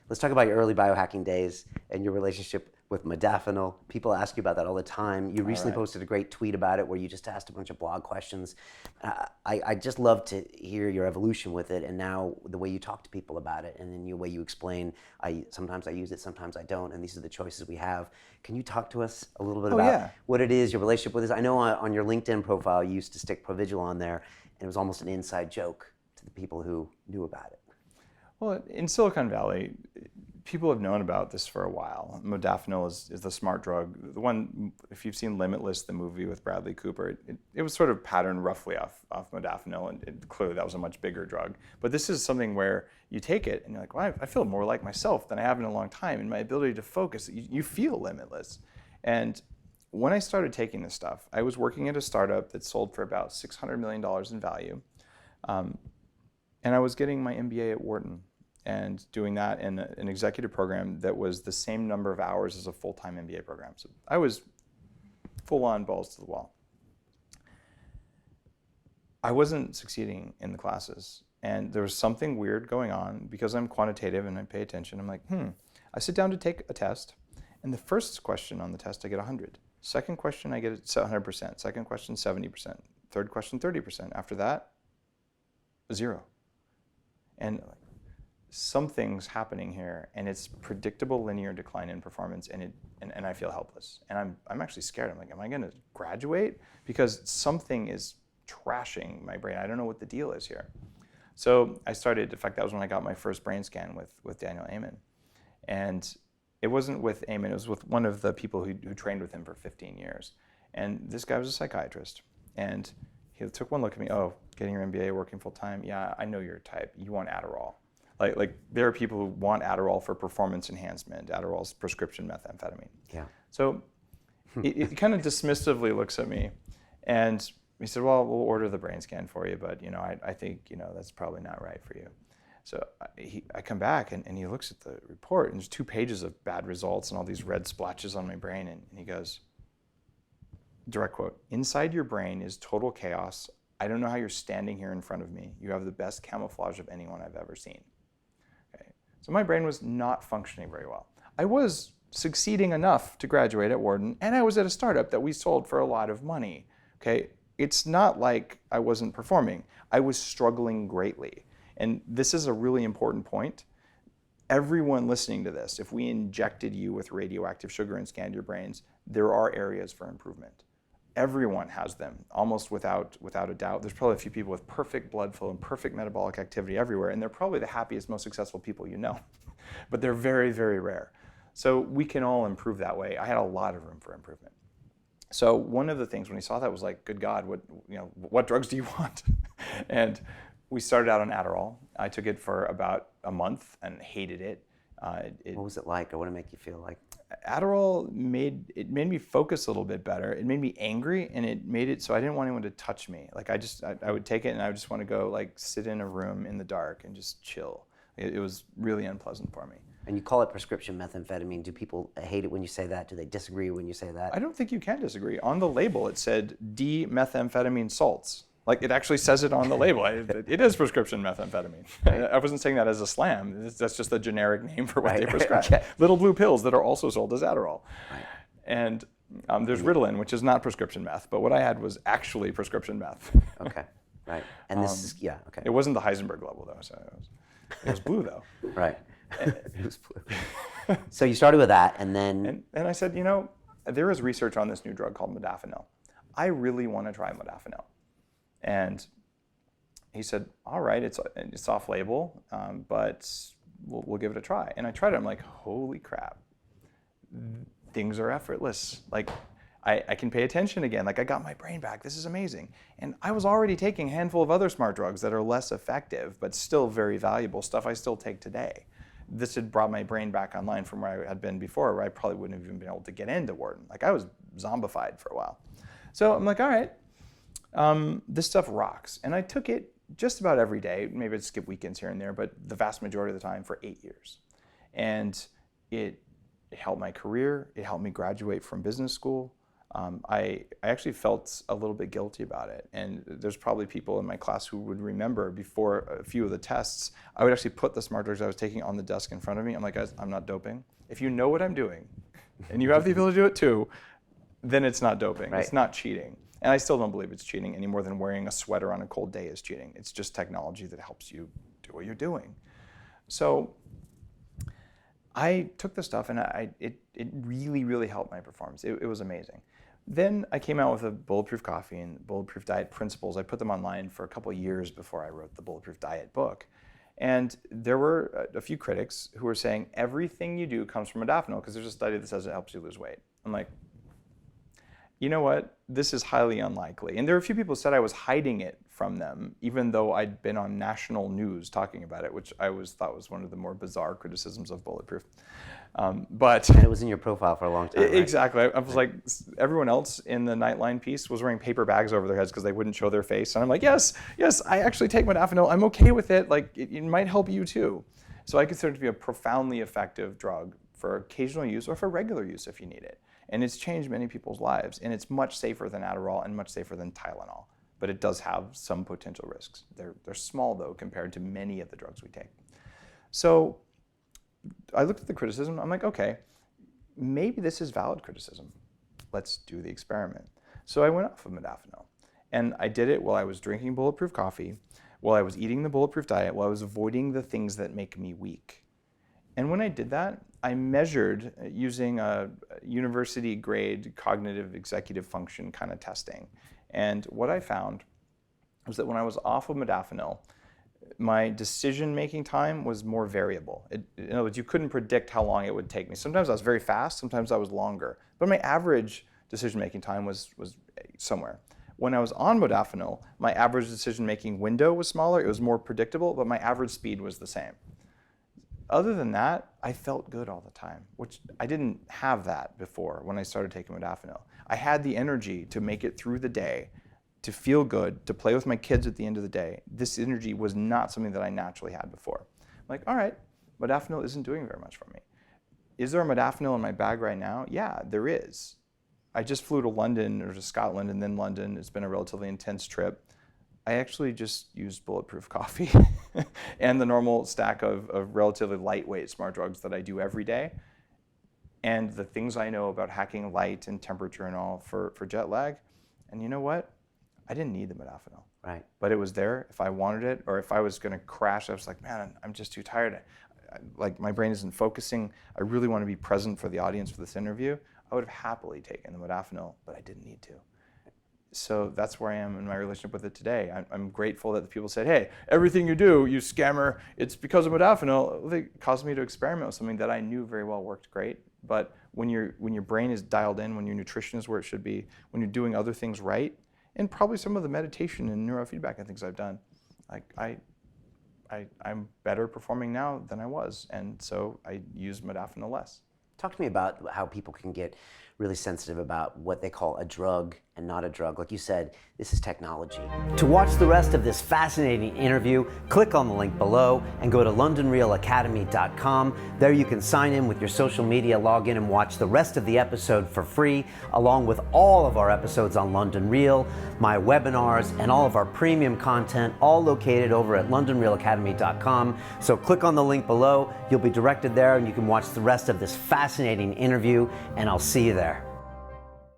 Let's talk about your early biohacking days and your relationship with modafinil. People ask you about that all the time. You recently posted a great tweet about it where you just asked a bunch of blog questions. I just love to hear your evolution with it, and now the way you talk to people about it, and then the way you explain, sometimes I use it, sometimes I don't, and these are the choices we have. Can you talk to us a little bit about what it is, your relationship with this? I know on your LinkedIn profile you used to stick Provigil on there, and it was almost an inside joke to the people who knew about it. Well, in Silicon Valley, people have known about this for a while. Modafinil is the smart drug. The one, if you've seen Limitless, the movie with Bradley Cooper, it was sort of patterned roughly off modafinil, and clearly that was a much bigger drug. But this is something where you take it and you're like, well, I feel more like myself than I have in a long time, and my ability to focus, you feel limitless. And when I started taking this stuff, I was working at a startup that sold for about $600 million in value. And I was getting my MBA at Wharton and doing that in an executive program that was the same number of hours as a full-time MBA program. So I was full on balls to the wall. I wasn't succeeding in the classes, and there was something weird going on because I'm quantitative and I pay attention. I'm like, I sit down to take a test, and the first question on the test I get 100. Second question I get 100%. Second question 70%. Third question 30%. After that, 0. And something's happening here, and it's predictable linear decline in performance, and I feel helpless. And I'm actually scared. I'm like, am I going to graduate? Because something is trashing my brain. I don't know what the deal is here. So I started, in fact, that was when I got my first brain scan with Daniel Amen. And it wasn't with Amen, it was with one of the people who trained with him for 15 years. And this guy was a psychiatrist. And he took one look at me, oh, getting your MBA, working full time, yeah, I know your type, you want Adderall. Like there are people who want Adderall for performance enhancement. Adderall's prescription methamphetamine. Yeah. So it kind of dismissively looks at me, and he said, well, we'll order the brain scan for you, but I think that's probably not right for you. So I come back and he looks at the report, and there's 2 pages of bad results and all these red splotches on my brain, and he goes, direct quote, "Inside your brain is total chaos. I don't know how you're standing here in front of me. You have the best camouflage of anyone I've ever seen." Okay. So my brain was not functioning very well. I was succeeding enough to graduate at Wharton, and I was at a startup that we sold for a lot of money. Okay. It's not like I wasn't performing. I was struggling greatly. And this is a really important point. Everyone listening to this, if we injected you with radioactive sugar and scanned your brains, there are areas for improvement. Everyone has them, almost without a doubt. There's probably a few people with perfect blood flow and perfect metabolic activity everywhere, and they're probably the happiest, most successful people you know. But they're very, very rare. So we can all improve that way. I had a lot of room for improvement. So one of the things when he saw that was like, good God, what drugs do you want? And we started out on Adderall. I took it for about a month and hated it. What was it like, or what did it make you feel like? Adderall made me focus a little bit better. It made me angry, and it made it so I didn't want anyone to touch me. Like I would take it and I would just want to go like sit in a room in the dark and just chill. It was really unpleasant for me. And you call it prescription methamphetamine. Do people hate it when you say that? Do they disagree when you say that? I don't think you can disagree. On the label it said D-methamphetamine salts. Like it actually says it on the label. It is prescription methamphetamine. Right. I wasn't saying that as a slam. That's just the generic name for what they prescribe. Okay. Little blue pills that are also sold as Adderall. Right. And there's Ritalin, which is not prescription meth, but what I had was actually prescription meth. Okay, right. And this is, yeah, okay. It wasn't the Heisenberg level though, so it was blue though. Right. It was blue. So you started with that, and then... And I said, there is research on this new drug called modafinil. I really want to try modafinil. And he said, all right, it's off-label, but we'll give it a try. And I tried it. I'm like, holy crap, things are effortless. Like, I can pay attention again. Like, I got my brain back. This is amazing. And I was already taking a handful of other smart drugs that are less effective, but still very valuable, stuff I still take today. This had brought my brain back online from where I had been before, where I probably wouldn't have even been able to get into Wharton. Like, I was zombified for a while. So I'm like, all right. This stuff rocks. And I took it just about every day. Maybe I'd skip weekends here and there, but the vast majority of the time for 8 years. And it helped my career. It helped me graduate from business school. I actually felt a little bit guilty about it. And there's probably people in my class who would remember before a few of the tests, I would actually put the smart drugs I was taking on the desk in front of me. I'm like, guys, I'm not doping. If you know what I'm doing and you have the ability to do it too, then it's not doping. Right. It's not cheating. And I still don't believe it's cheating any more than wearing a sweater on a cold day is cheating. It's just technology that helps you do what you're doing. So I took the stuff and it really, really helped my performance. It was amazing. Then I came out with a Bulletproof Coffee and Bulletproof Diet Principles. I put them online for a couple of years before I wrote the Bulletproof Diet book. And there were a few critics who were saying everything you do comes from modafinil because there's a study that says it helps you lose weight. I'm like, you know what? This is highly unlikely. And there were a few people who said I was hiding it from them, even though I'd been on national news talking about it, which I always thought was one of the more bizarre criticisms of Bulletproof. But and it was in your profile for a long time, right? Exactly. I was like, everyone else in the Nightline piece was wearing paper bags over their heads because they wouldn't show their face. And I'm like, yes, I actually take modafinil. I'm okay with it. Like, it might help you too. So I consider it to be a profoundly effective drug for occasional use or for regular use if you need it. And it's changed many people's lives. And it's much safer than Adderall and much safer than Tylenol. But it does have some potential risks. They're small, though, compared to many of the drugs we take. So I looked at the criticism. I'm like, okay, maybe this is valid criticism. Let's do the experiment. So I went off of modafinil. And I did it while I was drinking Bulletproof Coffee, while I was eating the Bulletproof Diet, while I was avoiding the things that make me weak. And when I did that, I measured using a university-grade cognitive executive function kind of testing. And what I found was that when I was off of modafinil, my decision-making time was more variable. In other words, you couldn't predict how long it would take me. Sometimes I was very fast, sometimes I was longer. But my average decision-making time was somewhere. When I was on modafinil, my average decision-making window was smaller, it was more predictable, but my average speed was the same. Other than that, I felt good all the time, which I didn't have that before when I started taking modafinil. I had the energy to make it through the day, to feel good, to play with my kids at the end of the day. This energy was not something that I naturally had before. I'm like, all right, modafinil isn't doing very much for me. Is there a modafinil in my bag right now? Yeah, there is. I just flew to London or to Scotland and then London. It's been a relatively intense trip. I actually just used Bulletproof Coffee and the normal stack of relatively lightweight smart drugs that I do every day. And the things I know about hacking light and temperature and all for jet lag. And you know what? I didn't need the modafinil. Right. But it was there if I wanted it, or if I was going to crash, I was like, man, I'm just too tired. Like, my brain isn't focusing. I really want to be present for the audience for this interview. I would have happily taken the modafinil, but I didn't need to. So that's where I am in my relationship with it today. I'm grateful that the people said, hey, everything you do, you scammer, it's because of modafinil. It caused me to experiment with something that I knew very well worked great. But when your brain is dialed in, when your nutrition is where it should be, when you're doing other things right, and probably some of the meditation and neurofeedback and things I've done, like I'm better performing now than I was. And so I use modafinil less. Talk to me about how people can get really sensitive about what they call a drug and not a drug. Like you said, this is technology. To watch the rest of this fascinating interview, click on the link below and go to londonrealacademy.com. There you can sign in with your social media, log in and watch the rest of the episode for free, along with all of our episodes on London Real, my webinars, and all of our premium content, all located over at londonrealacademy.com. So click on the link below, you'll be directed there and you can watch the rest of this fascinating interview, and I'll see you there.